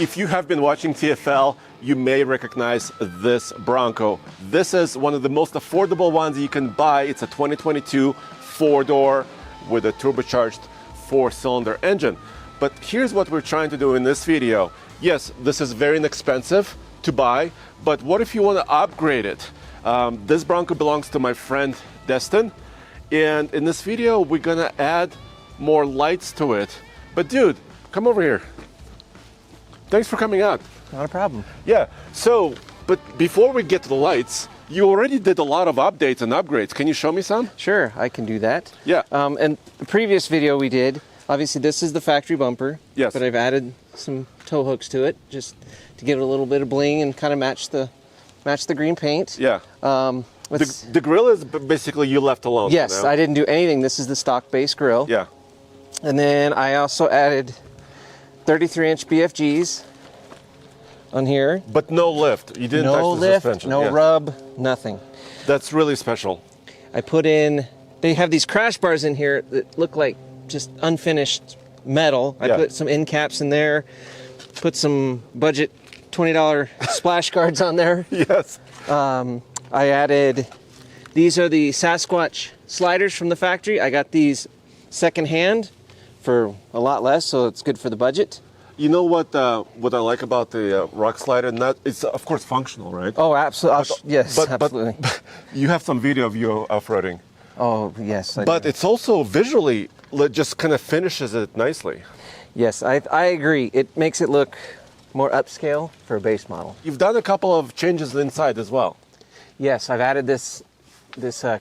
If you have been watching TFL, you may recognize this Bronco. This is one of the most affordable ones you can buy. It's a 2022 four-door with a turbocharged four-cylinder engine. But here's what we're trying to do in this video. Yes, this is very inexpensive to buy, but what if you want to upgrade it? This Bronco belongs to my friend Destin, and in this video we're gonna add more lights to it. But dude, come over here. Thanks for coming out. Not a problem. Yeah, so, but before we get to the lights, you already did a lot of updates and upgrades. Can you show me some? Sure, I can do that. Yeah. And the previous video we did, obviously this is the factory bumper. Yes. But I've added some tow hooks to it just to give it a little bit of bling and kind of match the green paint. Yeah. The grill is basically you left alone. Yes, I didn't do anything. This is the stock base grill. Yeah. And then I also added 33-inch BFGs on here. But no lift. You didn't touch the lift, suspension. no rub, nothing. That's really special. I put in, they have these crash bars in here that look like just unfinished metal. I put some end caps in there, put some budget $20 splash guards on there. Yes. I added, these are the Sasquatch sliders from the factory. I got these secondhand for a lot less, so it's good for the budget. You know what I like about the rock slider? It's of course functional, right? Oh, absolutely. Yes, absolutely. But you have some video of you off-roading. Oh, yes. But it's also visually, just kind of finishes it nicely. Yes, I agree. It makes it look more upscale for a base model. You've done a couple of changes inside as well. Yes, I've added this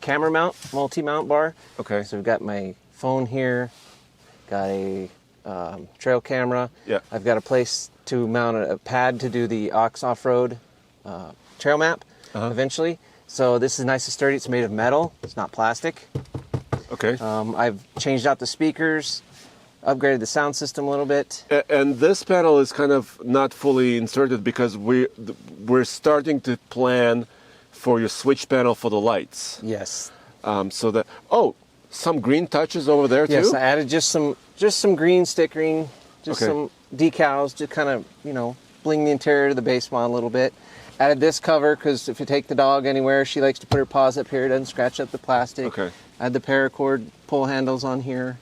camera mount, multi-mount bar. Okay. So we've got my phone here, got a trail camera. Yeah. I've got a place to mount a pad to do the aux off-road trail map eventually. So this is nice and sturdy. It's made of metal. It's not plastic. Okay. I've changed out the speakers, upgraded the sound system a little bit. And this panel is kind of not fully inserted because we're starting to plan for your switch panel for the lights. Yes. So that some green touches over there too. Yes, I added just some green stickering, some decals, just kind of bling the interior of the base model a little bit. Added this cover because if you take the dog anywhere, she likes to put her paws up here. It doesn't scratch up the plastic. Okay. Add the paracord pull handles on here,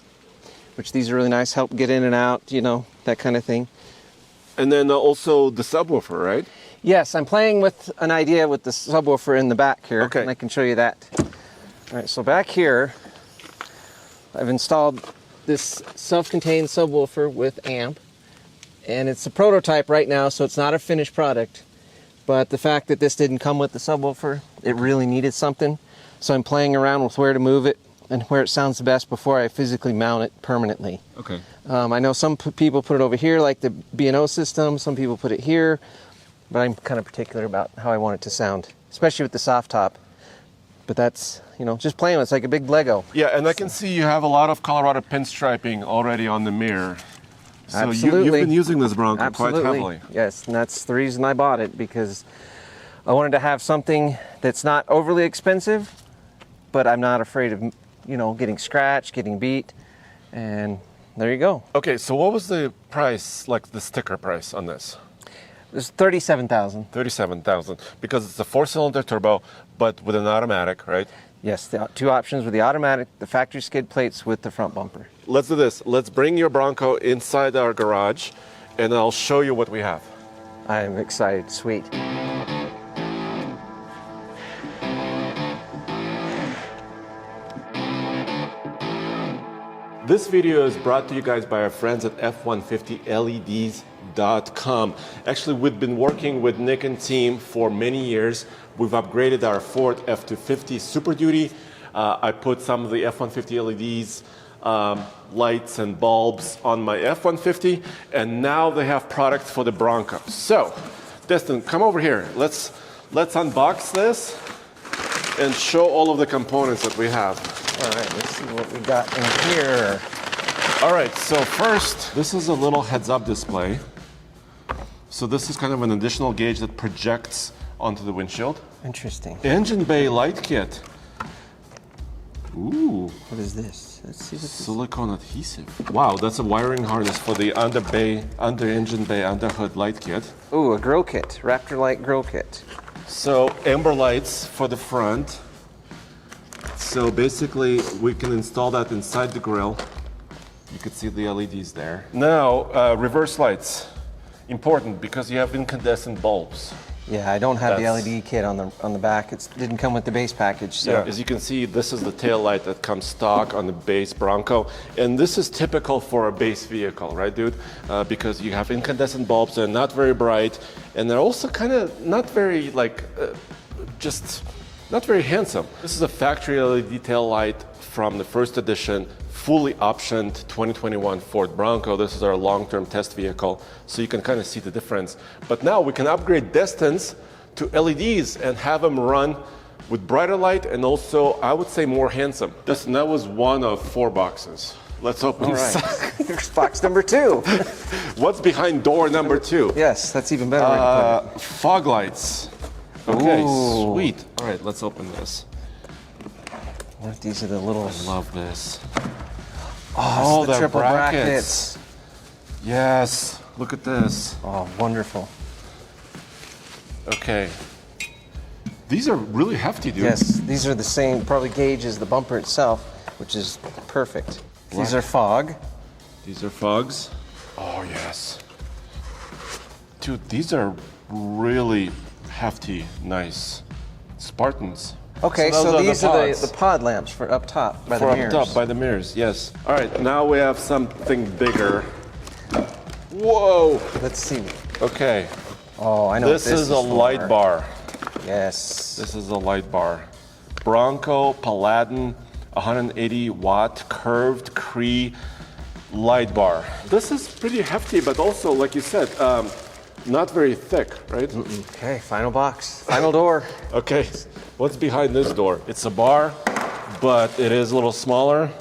which these are really nice, help get in and out, that kind of thing. And then also the subwoofer, right? Yes, I'm playing with an idea with the subwoofer in the back here, and I can show you that. All right, so back here, I've installed this self-contained subwoofer with amp, and it's a prototype right now, so it's not a finished product. But the fact that this didn't come with the subwoofer, it really needed something. So I'm playing around with where to move it and where it sounds the best before I physically mount it permanently. Okay. I know some people put it over here, like the B&O system. Some people put it here, but I'm kind of particular about how I want it to sound, especially with the soft top. But that's, just playing with it. It's like a big Lego. Yeah, and I can see you have a lot of Colorado pinstriping already on the mirror. So Absolutely. You've been using this Bronco Absolutely. quite heavily. Yes, and that's the reason I bought it, because I wanted to have something that's not overly expensive, but I'm not afraid of, getting scratched, getting beat, and there you go. Okay, so what was the price, like the sticker price on this? It was $37,000. $37,000, because it's a four-cylinder turbo, but with an automatic, right? Yes, the two options with the automatic, the factory skid plates with the front bumper. Let's do this. Let's bring your Bronco inside our garage, and I'll show you what we have. I'm excited. Sweet. This video is brought to you guys by our friends at F150LEDs.com. Actually, we've been working with Nick and team for many years. We've upgraded our Ford F250 Super Duty. I put some of the F150 LEDs, lights and bulbs on my F150, and now they have products for the Bronco. So, Destin, come over here. Let's unbox this and show all of the components that we have. All right, let's see what we got in here. All right, so first, this is a little heads-up display. So this is kind of an additional gauge that projects onto the windshield. Interesting. Engine bay light kit. Ooh. What is this? Let's see what this is. Silicone adhesive. Wow, that's a wiring harness for the under engine bay, under hood light kit. Ooh, a grill kit. Raptor Light grill kit. So amber lights for the front. So basically we can install that inside the grill. You can see the LEDs there. Now, reverse lights. Important because you have incandescent bulbs. Yeah, I don't have That's- the LED kit on the back. It didn't come with the base package. So. Yeah, as you can see, this is the tail light that comes stock on the base Bronco. And this is typical for a base vehicle, right, dude? Because you have incandescent bulbs, they're not very bright, and they're also kind of not very, just not very handsome. This is a factory LED tail light from the first edition, fully optioned 2021 Ford Bronco. This is our long-term test vehicle, so you can kind of see the difference. But now we can upgrade Destins to LEDs and have them run with brighter light and also, I would say, more handsome. Destin, that was one of 4 boxes. Let's open All this. right. Here's box number 2. What's behind door number 2? Yes, that's even better. way to put it. Fog lights. Okay, Ooh. sweet. All right, let's open this. What if these are the little... Love this. Oh, the they're triple brackets. brackets. Yes, look at this. Oh, wonderful. Okay. These are really hefty, dude. Yes, these are the same probably gauge as the bumper itself, which is perfect. These are fog. These are fogs. Oh, yes. Dude, these are really hefty, nice. Spartans. Okay, those so are these are pods. the pod lamps for up top by For the up mirrors. top by the mirrors, yes. All right, now we have something bigger. Whoa. Let's see. Okay. Oh, I know This what this is a for. light bar. Yes. This is a light bar. Bronco Paladin 180 watt curved Cree light bar. This is pretty hefty, but also, like you said, not very thick, right? Okay, final box. Final door. Okay, what's behind this door? It's a bar, but it is a little smaller.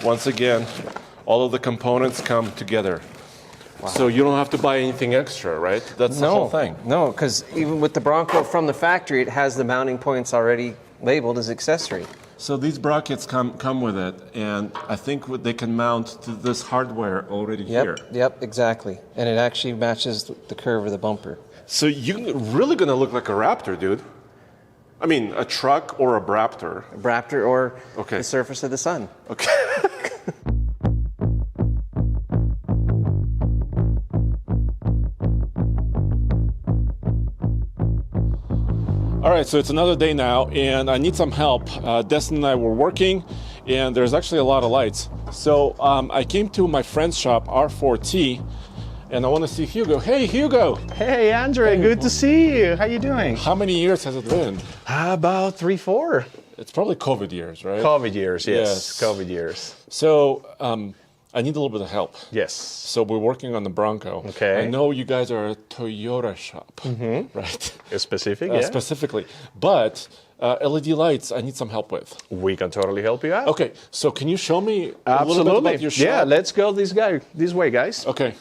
Once again, all of the components come together. Wow. So you don't have to buy anything extra, right? That's the whole thing. No, because even with the Bronco from the factory, it has the mounting points already labeled as accessory. So these brackets come with it, and I think they can mount to this hardware already here. Yep, exactly. And it actually matches the curve of the bumper. So you're really gonna look like a Raptor, dude. I mean, a truck or a Braptor. A Raptor or Okay. the surface of the sun. Okay. All right, so it's another day now, and I need some help. Destin and I were working, and there's actually a lot of lights. So I came to my friend's shop, R4T, and I want to see Hugo. Hey, Hugo! Hey, Andre, good to see you. How you doing? How many years has it been? About 3-4. It's probably COVID years, right? COVID years, yes. Yes. COVID years. So I need a little bit of help. Yes. So we're working on the Bronco. Okay. I know you guys are a Toyota shop, right? Specific, yeah. Specifically. But LED lights, I need some help with. We can totally help you out. Okay, so can you show me a little bit about your shop? Yeah, let's go this way, guys. Okay.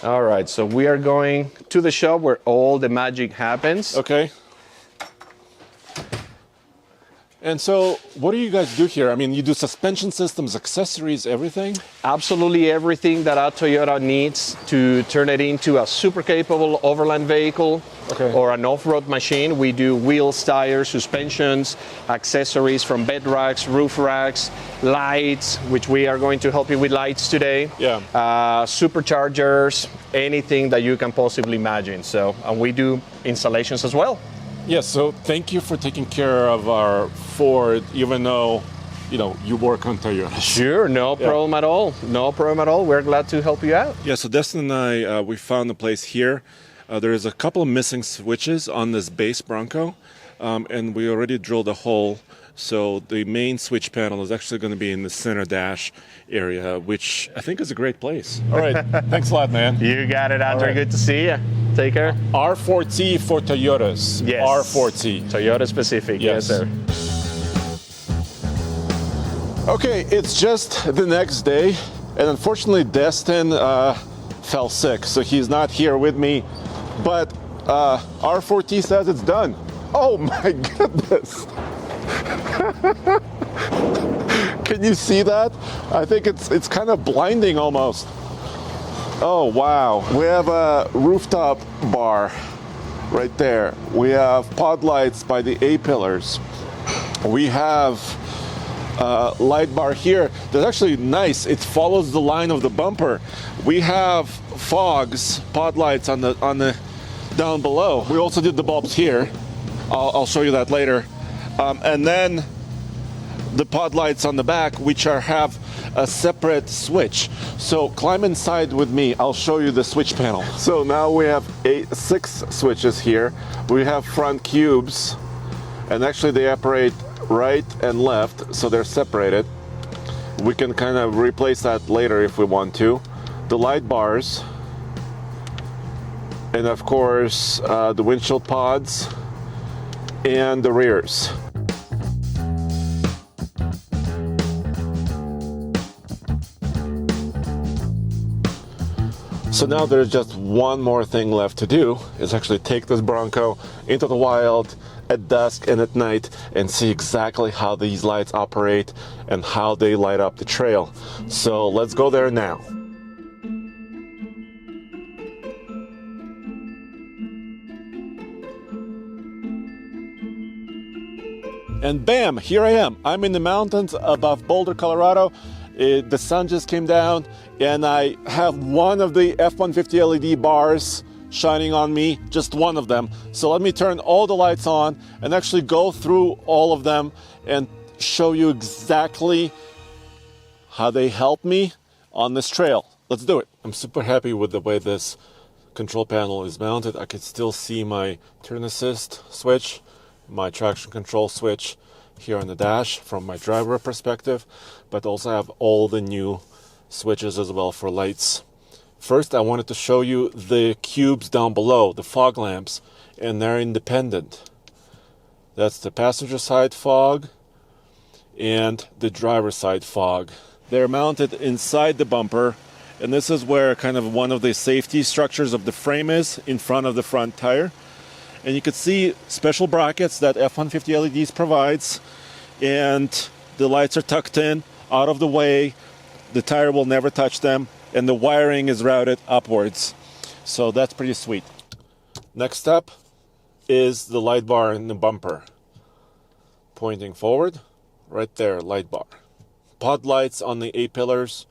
All right, so we are going to the shop where all the magic happens. Okay. And so, what do you guys do here? I mean, you do suspension systems, accessories, everything? Absolutely everything that our Toyota needs to turn it into a super capable overland vehicle or an off-road machine. We do wheels, tires, suspensions, accessories from bed racks, roof racks, lights, which we are going to help you with lights today. Yeah. Superchargers, anything that you can possibly imagine. So, and we do installations as well. Yes, so thank you for taking care of our Ford, even though, you work on Toyota. Sure, no problem at all. No problem at all. We're glad to help you out. Yeah, so Destin and I, we found a place here. There is a couple of missing switches on this base Bronco, and we already drilled a hole. So the main switch panel is actually going to be in the center dash area, which I think is a great place. All right, thanks a lot, man. You got it, Andre. All right. Good to see you. Take care. R4T for Toyotas. Yes. R4T. Toyota specific. Yes, sir. Okay, it's just the next day, and unfortunately Destin fell sick, so he's not here with me, but R4T says it's done. Oh my goodness. Can you see that? I think it's kind of blinding almost. Oh wow, we have a rooftop bar right there. We have pod lights by the A-pillars. We have light bar here. That's actually nice. It follows the line of the bumper. We have fogs, pod lights on the down below. We also did the bulbs here. I'll show you that later. And then the pod lights on the back, which have a separate switch. So climb inside with me. I'll show you the switch panel. So now we have 6 switches here. We have front cubes, and actually they operate right and left, so they're separated. We can kind of replace that later if we want to. The light bars, and of course the windshield pods and the rears. So now there's just one more thing left to do, is actually take this Bronco into the wild at dusk and at night and see exactly how these lights operate and how they light up the trail. So let's go there now. And bam, here I am. I'm in the mountains above Boulder, Colorado. The sun just came down, and I have one of the F-150 LED bars shining on me, just one of them. So let me turn all the lights on and actually go through all of them and show you exactly how they help me on this trail. Let's do it. I'm super happy with the way this control panel is mounted. I can still see my turn assist switch, my traction control switch here on the dash from my driver perspective, but also have all the new switches as well for lights. First, I wanted to show you the cubes down below, the fog lamps, and they're independent. That's the passenger side fog and the driver side fog. They're mounted inside the bumper, and this is where kind of one of the safety structures of the frame is, in front of the front tire. And you can see special brackets that F-150 LEDs provides, and the lights are tucked in, out of the way. The tire will never touch them, and the wiring is routed upwards. So that's pretty sweet. Next up is the light bar in the bumper. Pointing forward, right there, light bar. Pod lights on the A-pillars,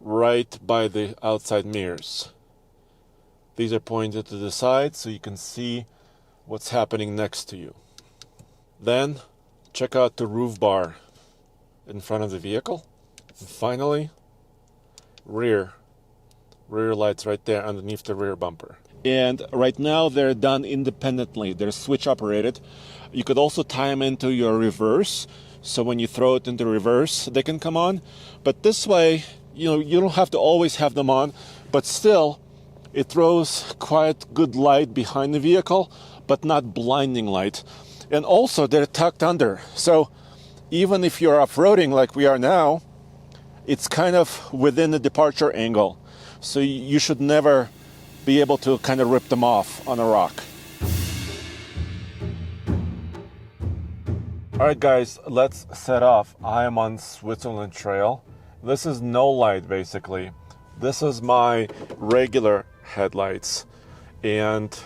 right by the outside mirrors. These are pointed to the side so you can see what's happening next to you. Then check out the roof bar in front of the vehicle. And finally, rear lights right there underneath the rear bumper. And right now they're done independently. They're switch operated. You could also tie them into your reverse, so when you throw it into reverse they can come on. But this way, you don't have to always have them on, but still it throws quite good light behind the vehicle, but not blinding light. And also they're tucked under, so even if you're off-roading like we are now, it's kind of within the departure angle, so you should never be able to kind of rip them off on a rock. Alright guys, let's set off. I am on Switzerland Trail. This is no light basically. This is my regular headlights, and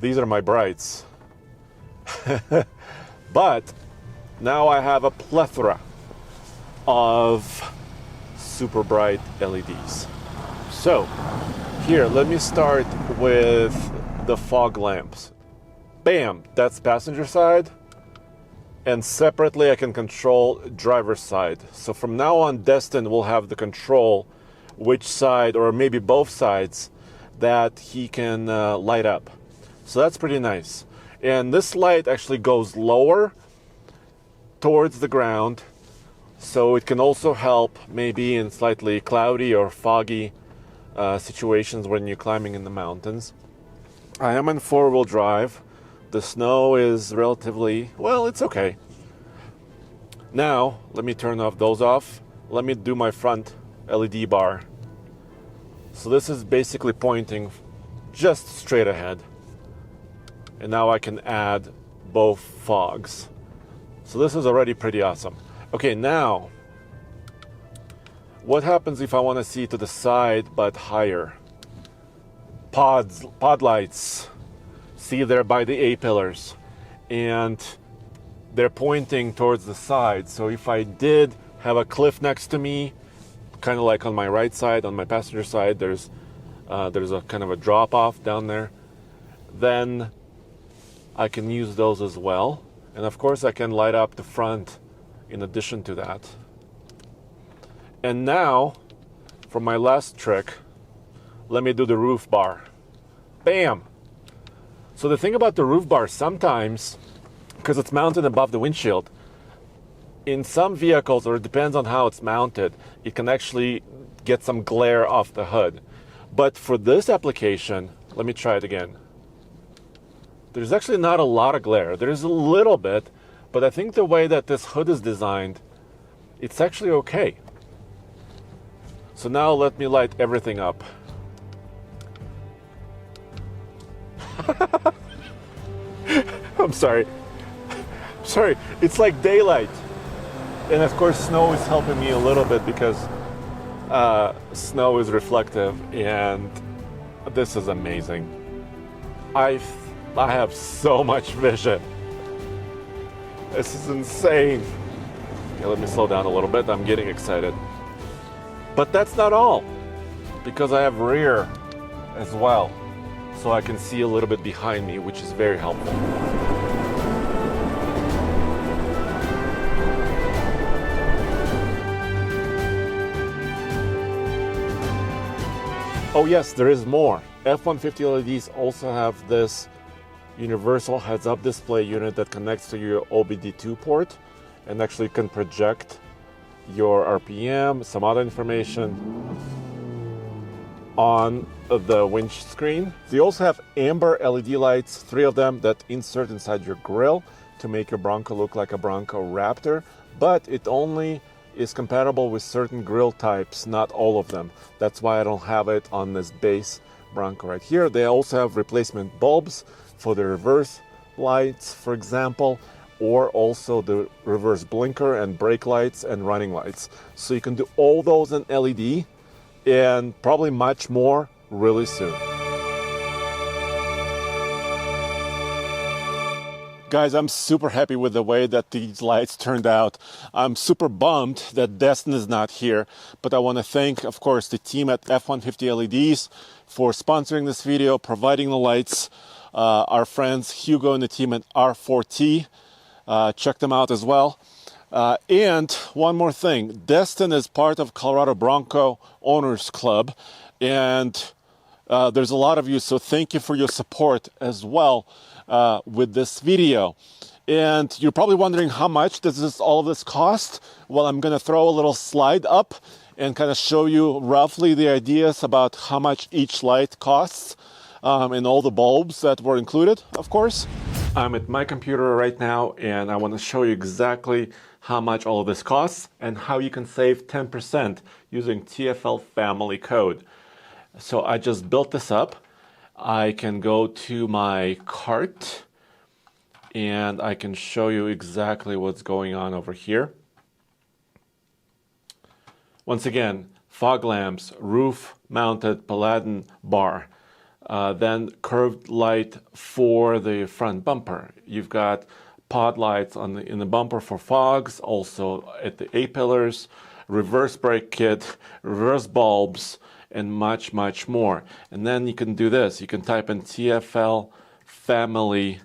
these are my brights. But now I have a plethora of super bright LEDs. So here, let me start with the fog lamps. Bam, that's passenger side, and separately I can control driver's side. So from now on, Destin will have the control which side, or maybe both sides, that he can light up. So that's pretty nice. And this light actually goes lower towards the ground, so it can also help maybe in slightly cloudy or foggy situations when you're climbing in the mountains. I am in 4-wheel drive. The snow is relatively, well, it's okay. Now, let me turn those off. Let me do my front LED bar. So this is basically pointing just straight ahead. And now I can add both fogs. So So this is already pretty awesome. Okay, now, what happens if I want to see to the side but higher? Pod lights. See there by the A-pillars. And they're pointing towards the side. So if I did have a cliff next to me, kind of like on my right side, on my passenger side, there's a kind of a drop-off down there, then I can use those as well. And of course I can light up the front in addition to that. And now, for my last trick, let me do the roof bar. Bam! So the thing about the roof bar, sometimes, because it's mounted above the windshield, in some vehicles, or it depends on how it's mounted, it can actually get some glare off the hood. But for this application, let me try it again. There's actually not a lot of glare. There's a little bit, but I think the way that this hood is designed, it's actually okay. So now let me light everything up. I'm sorry. Sorry, it's like daylight. And of course snow is helping me a little bit because snow is reflective, and this is amazing. I have so much vision. This is insane. Okay, let me slow down a little bit. I'm getting excited. But that's not all, because I have rear as well, so I can see a little bit behind me, which is very helpful. Oh yes, there is more. F-150 LEDs also have this universal heads-up display unit that connects to your OBD2 port and actually can project your RPM, some other information on the windscreen. They also have amber LED lights, 3 of them, that insert inside your grille to make your Bronco look like a Bronco Raptor, but it only is compatible with certain grille types, not all of them. That's why I don't have it on this base Bronco right here. They also have replacement bulbs for the reverse lights, for example, or also the reverse blinker and brake lights and running lights. So you can do all those in LED and probably much more really soon. Guys, I'm super happy with the way that these lights turned out. I'm super bummed that Destin is not here, but I want to thank, of course, the team at F-150 LEDs for sponsoring this video, providing the lights. Our friends Hugo and the team at R4T, check them out as well. And one more thing, Destin is part of Colorado Bronco Owners Club, and there's a lot of you, so thank you for your support as well with this video. And you're probably wondering, how much does all of this cost? Well, I'm going to throw a little slide up and kind of show you roughly the ideas about how much each light costs, and all the bulbs that were included, of course. I'm at my computer right now, and I want to show you exactly how much all of this costs and how you can save 10% using TFL family code. So I just built this up. I can go to my cart and I can show you exactly what's going on over here. Once again, fog lamps, roof mounted Paladin bar, then curved light for the front bumper. You've got pod lights in the bumper for fogs, also at the A-pillars, reverse brake kit, reverse bulbs, and much, much more. And then you can do this. You can type in TFL family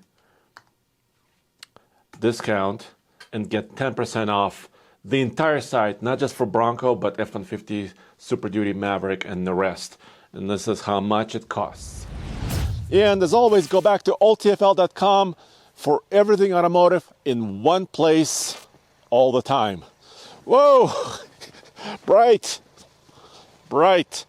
discount and get 10% off the entire site, not just for Bronco, but F-150, Super Duty, Maverick, and the rest. And this is how much it costs. And as always, go back to alltfl.com for everything automotive in one place all the time. Whoa! Bright! Bright!